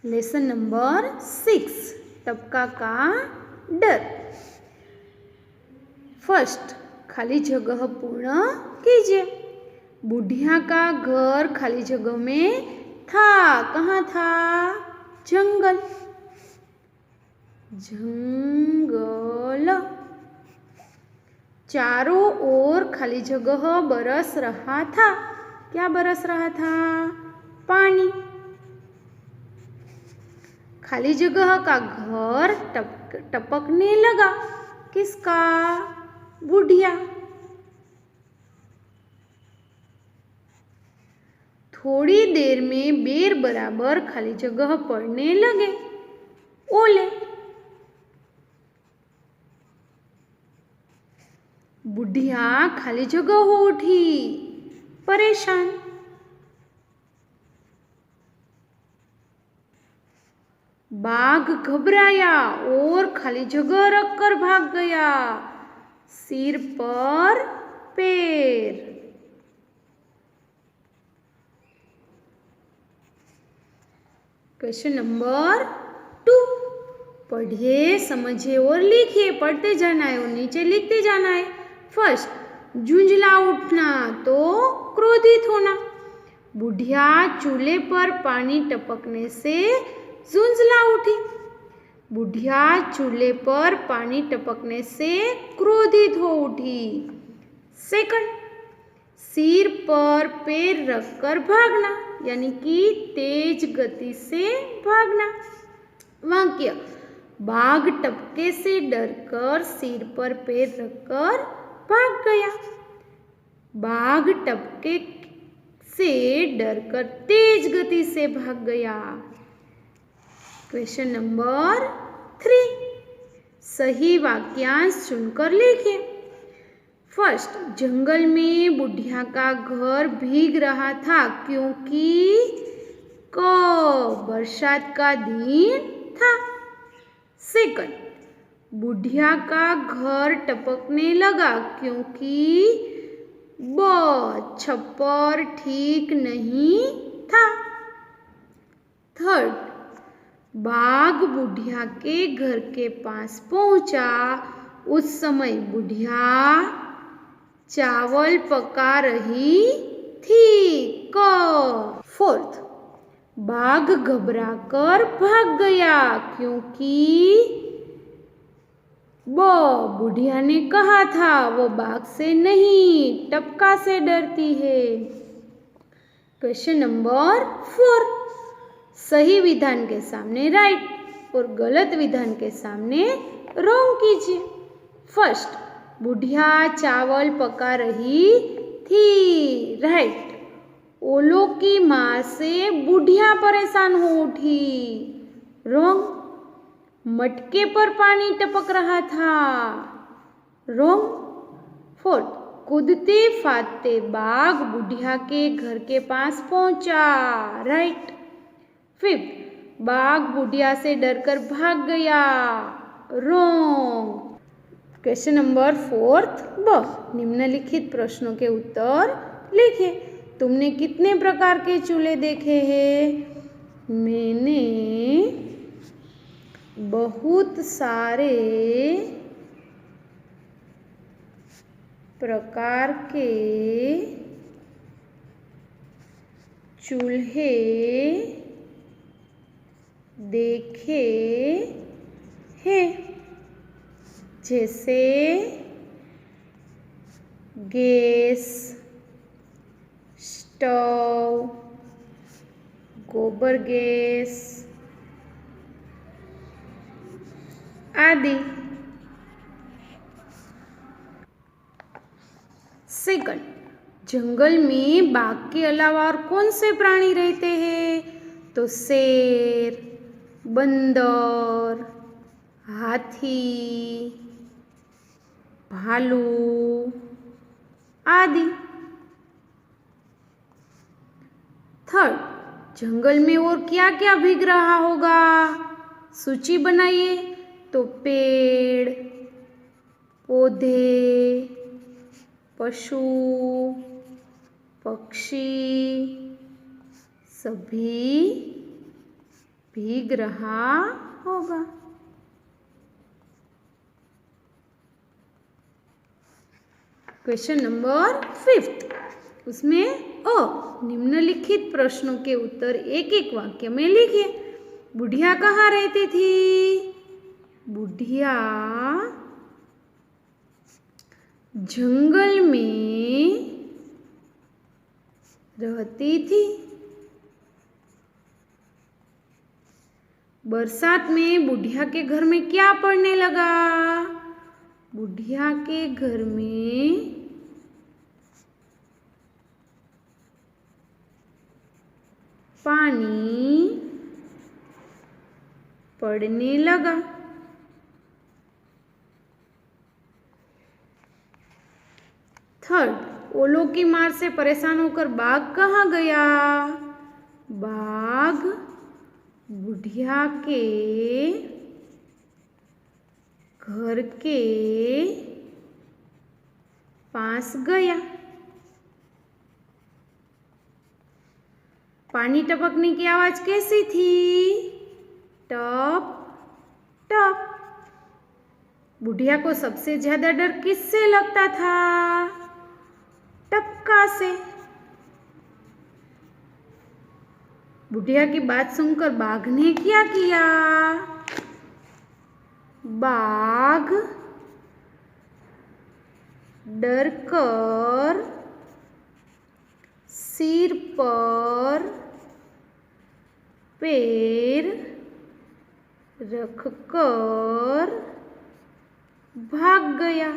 Lesson number 6 टपका का डर। फर्स्ट, खाली जगह पूर्ण कीजिए। बुढ़िया का घर खाली जगह में था। कहाँ था? जंगल। जंगल। चारों ओर खाली जगह बरस रहा था। क्या बरस रहा था? पानी। खाली जगह का घर टपकने लगा। किसका? बुढ़िया। थोड़ी देर में बेर बराबर खाली जगह पड़ने लगे। ओले। बुढ़िया खाली जगह हो उठी, परेशान। बाघ घबराया और खाली जगह रखकर भाग गया। सिर पर पैर। क्वेश्चन नंबर 2, पढ़िए, समझिए और लिखिए। पढ़ते जाना है और नीचे लिखते जाना है। फर्स्ट, झुंझला उठना तो क्रोधित होना। बुढ़िया चूल्हे पर पानी टपकने से झुंझला उठी। बुढ़िया चूल्हे पर पानी टपकने से क्रोधित हो उठी। सेकंड, सिर पर पैर रखकर भागना, यानी कि तेज गति से भागना। वाक्य, बाघ टपके से डरकर सिर पर पैर रखकर भाग गया। बाघ टपके से डरकर तेज गति से भाग गया। क्वेश्चन नंबर 3, सही वाक्यांश चुनकर लिखिए। फर्स्ट, जंगल में बुढ़िया का घर भीग रहा था क्योंकि बरसात का दिन था। सेकंड, बुढ़िया का घर टपकने लगा क्योंकि छप्पर ठीक नहीं था। थर्ड, बाघ बुढ़िया के घर के पास पहुंचा। उस समय बुढ़िया चावल पका रही थी। फोर्थ, बाघ घबराकर भाग गया क्योंकि बुढ़िया ने कहा था वो बाघ से नहीं, टपका से डरती है। क्वेश्चन नंबर 4, सही विधान के सामने राइट और गलत विधान के सामने रॉन्ग कीजिए। फर्स्ट, बुढ़िया चावल पका रही थी, राइट। ओलों की मार से बुढ़िया परेशान हो उठी, रॉन्ग। मटके पर पानी टपक रहा था, रॉन्ग। फोर्थ, कूदते फादते बाघ बुढ़िया के घर के पास पहुंचा, राइट। फिफ्थ, बाघ बुढ़िया से डरकर भाग गया, रॉन्ग। क्वेश्चन नंबर 4 ब, निम्नलिखित प्रश्नों के उत्तर लिखिए। तुमने कितने प्रकार के चूल्हे देखे हैं? मैंने बहुत सारे प्रकार के चूल्हे देखे हैं, जैसे गैस स्टोव, गोबर गैस आदि। सेकंड, जंगल में बाघ के अलावा और कौन से प्राणी रहते हैं? तो शेर, बंदर, हाथी, भालू आदि। थर्ड, जंगल में और क्या क्या भीग रहा होगा? सूची बनाइए। तो पेड़, पौधे, पशु, पक्षी सभी भीग रहा होगा। क्वेश्चन नंबर 5, उसमें निम्नलिखित प्रश्नों के उत्तर एक एक वाक्य में लिखिए। बुढ़िया कहाँ रहती थी? बुढ़िया जंगल में रहती थी। बरसात में बुढ़िया के घर में क्या पड़ने लगा? बुढ़िया के घर में पानी पड़ने लगा। थर्ड, ओलों की मार से परेशान होकर बाघ कहाँ गया? बाघ बुढ़िया के घर के पास गया। पानी टपकने की आवाज कैसी थी? टप टप। बुढ़िया को सबसे ज्यादा डर किससे लगता था? टपका से। बुढ़िया की बात सुनकर बाघ ने क्या किया? बाघ डरकर सिर पर पैर रखकर भाग गया।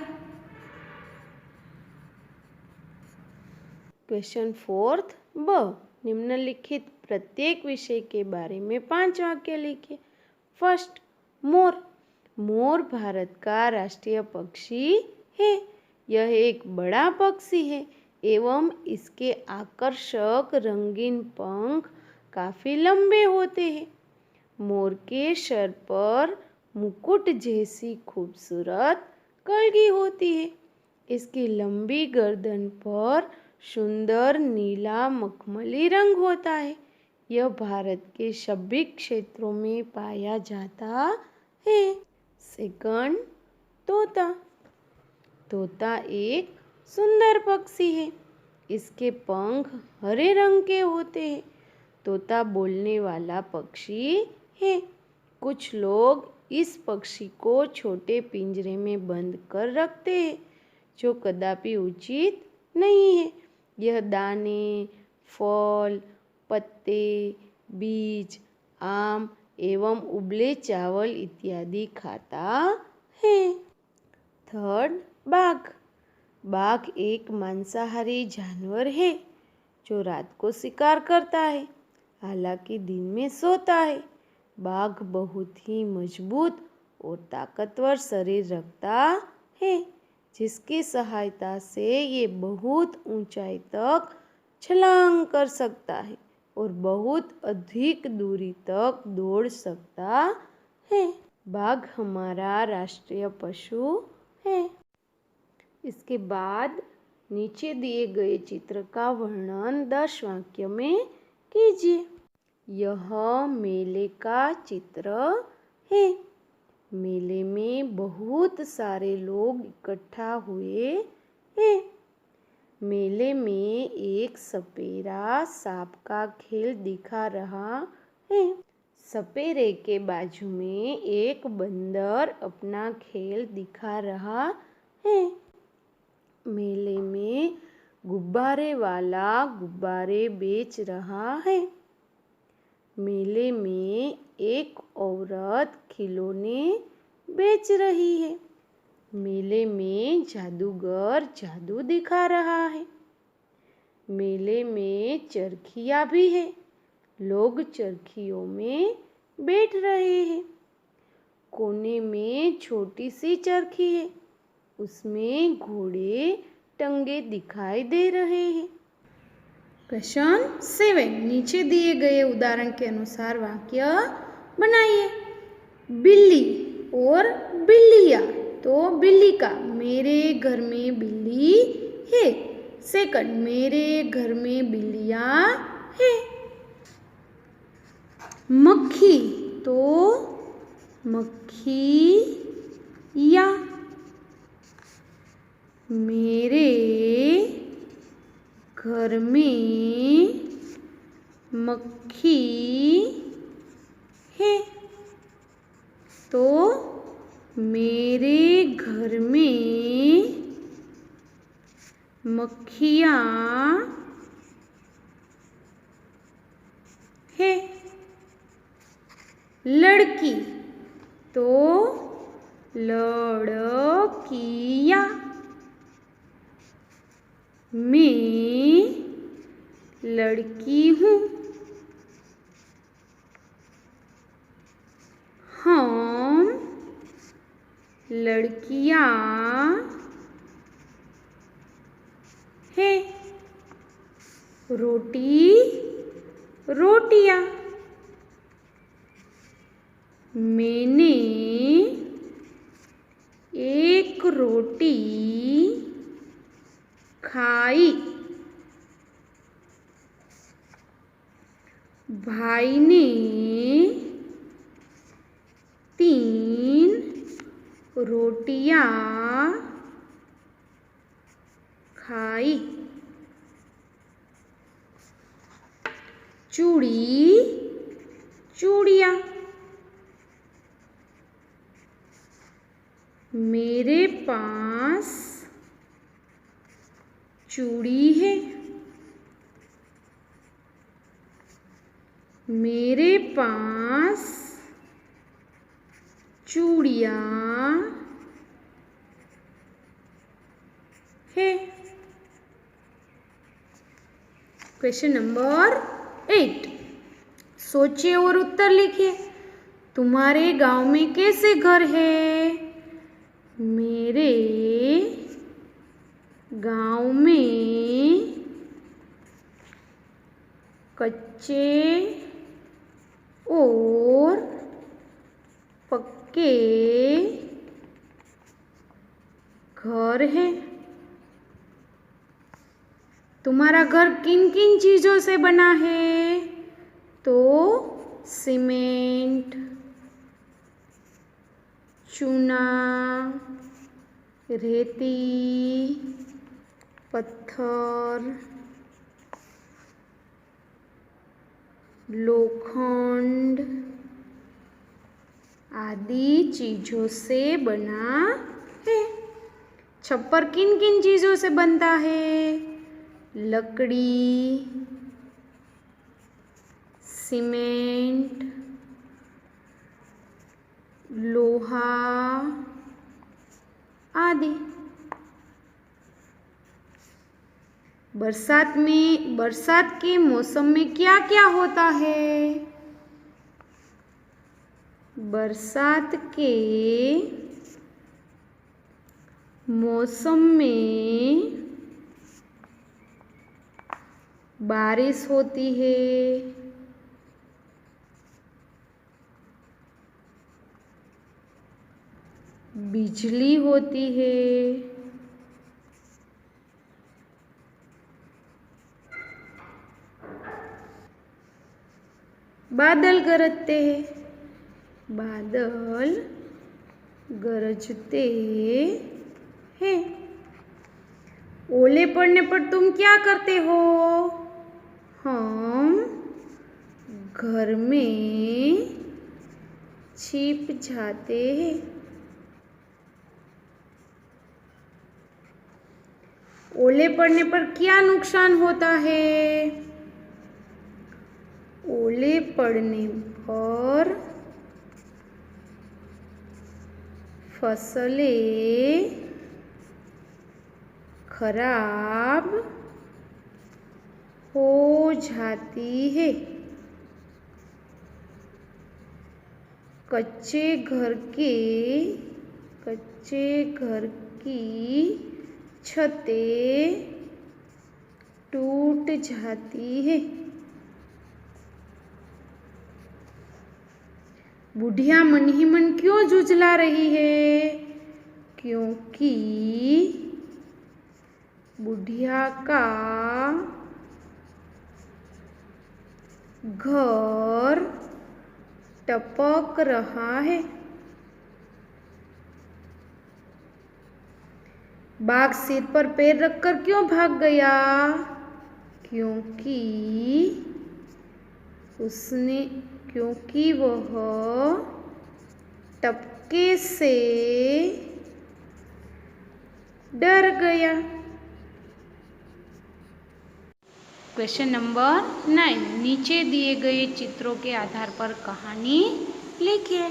क्वेश्चन 4 ब, निम्नलिखित प्रत्येक विषय के बारे में 5 वाक्य लिखिए। फर्स्ट, मोर। मोर भारत का राष्ट्रीय पक्षी है। यह एक बड़ा पक्षी है एवं इसके आकर्षक रंगीन पंख काफी लंबे होते हैं। मोर के सर पर मुकुट जैसी खूबसूरत कलगी होती है। इसकी लंबी गर्दन पर सुंदर नीला मखमली रंग होता है। यह भारत के सभी क्षेत्रों में पाया जाता है। सेकंड, तोता। तोता एक सुंदर पक्षी है। इसके पंख हरे रंग के होते हैं। तोता बोलने वाला पक्षी है। कुछ लोग इस पक्षी को छोटे पिंजरे में बंद कर रखते हैं, जो कदापि उचित नहीं है। यह दाने, फल, पत्ते, बीज, आम एवं उबले चावल इत्यादि खाता है। थर्ड, बाघ। बाघ एक मांसाहारी जानवर है जो रात को शिकार करता है, हालांकि दिन में सोता है। बाघ बहुत ही मजबूत और ताकतवर शरीर रखता है, जिसकी सहायता से ये बहुत ऊंचाई तक छलांग कर सकता है और बहुत अधिक दूरी तक दौड़ सकता है। बाघ हमारा राष्ट्रीय पशु है। इसके बाद नीचे दिए गए चित्र का वर्णन 10 वाक्य में कीजिए। यह मेले का चित्र है। मेले में बहुत सारे लोग इकट्ठा हुए हैं। मेले में एक सपेरा सांप का खेल दिखा रहा है। सपेरे के बाजू में एक बंदर अपना खेल दिखा रहा है। मेले में गुब्बारे वाला गुब्बारे बेच रहा है। मेले में एक औरत खिलौने बेच रही है। मेले में जादूगर जादू दिखा रहा है। मेले में चरखियाँ भी है। लोग चरखियों में बैठ रहे हैं। कोने में छोटी सी चरखी है, उसमें घोड़े टंगे दिखाई दे रहे हैं। क्वेश्चन 7, नीचे दिए गए उदाहरण के अनुसार वाक्य बनाइए। बिल्ली और बिल्लियाँ। तो बिल्ली का, मेरे घर में बिल्ली है। सेकंड, मेरे घर में बिल्लियाँ हैं। मक्खी तो मक्खिया। मेरे घर में मक्खी है तो मेरे घर में मक्खियाँ है। लड़की तो लड़कियाँ। मैं लड़की हूँ। हम लड़कियाँ है। रोटी रोटियाँ। मैंने एक रोटी खाई। भाई ने 3 रोटियाँ खाई। चूड़ी चूड़ियाँ। मेरे पास चूड़ी है। मेरे पास चूड़ियाँ है। क्वेश्चन नंबर 8, सोचिए और उत्तर लिखिए। तुम्हारे गांव में कैसे घर है? मेरे गांव में कच्चे और पक्के घर है। तुम्हारा घर किन किन चीज़ों से बना है? तो सीमेंट, चूना, रेती, पत्थर, लोखंड आदि चीज़ों से बना है। छप्पर किन किन चीज़ों से बनता है? लकड़ी, सीमेंट, लोहा आदि। बरसात के मौसम में क्या क्या होता है? बरसात के मौसम में बारिश होती है। बिजली होती है। बादल गरजते हैं। बादल गरजते हैं। ओले पड़ने पर तुम क्या करते हो? हम घर में छिप जाते हैं। ओले पड़ने पर क्या नुकसान होता है? ओले पड़ने पर फसलें खराब हो जाती है। कच्चे घर की छतें टूट जाती है। बुढ़िया मन ही मन क्यों जुझला रही है? क्योंकि बुढ़िया का घर टपक रहा है। बाघ सिर पर पैर रखकर क्यों भाग गया? क्योंकि वह टपके से डर गया। क्वेश्चन नंबर 9, नीचे दिए गए चित्रों के आधार पर कहानी लिखिए।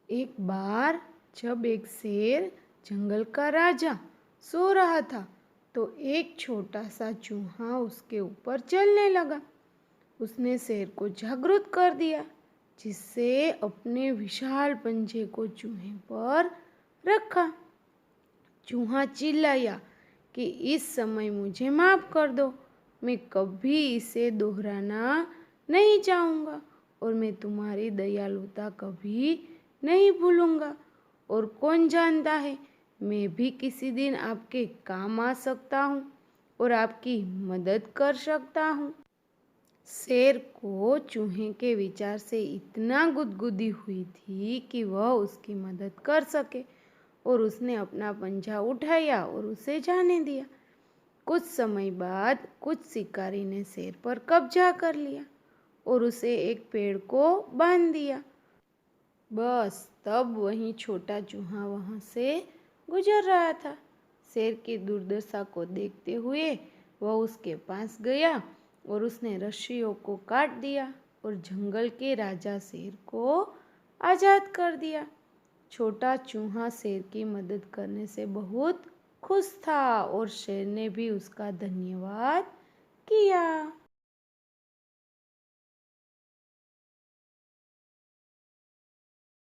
एक बार जब एक शेर जंगल का राजा सो रहा था तो एक छोटा सा चूहा उसके ऊपर चलने लगा। उसने शेर को जागृत कर दिया, जिससे अपने विशाल पंजे को चूहे पर रखा। चूहा चिल्लाया कि इस समय मुझे माफ कर दो, मैं कभी इसे दोहराना नहीं चाहूँगा और मैं तुम्हारी दयालुता कभी नहीं भूलूँगा। और कौन जानता है, मैं भी किसी दिन आपके काम आ सकता हूँ और आपकी मदद कर सकता हूँ। शेर को चूहे के विचार से इतना गुदगुदी हुई थी कि वह उसकी मदद कर सके, और उसने अपना पंजा उठाया और उसे जाने दिया। कुछ समय बाद कुछ शिकारी ने शेर पर कब्जा कर लिया और उसे एक पेड़ को बांध दिया। बस तब वही छोटा चूहा वहाँ से गुजर रहा था। शेर की दुर्दशा को देखते हुए वह उसके पास गया और उसने रस्सियों को काट दिया और जंगल के राजा शेर को आज़ाद कर दिया। छोटा चूहा शेर की मदद करने से बहुत खुश था और शेर ने भी उसका धन्यवाद किया।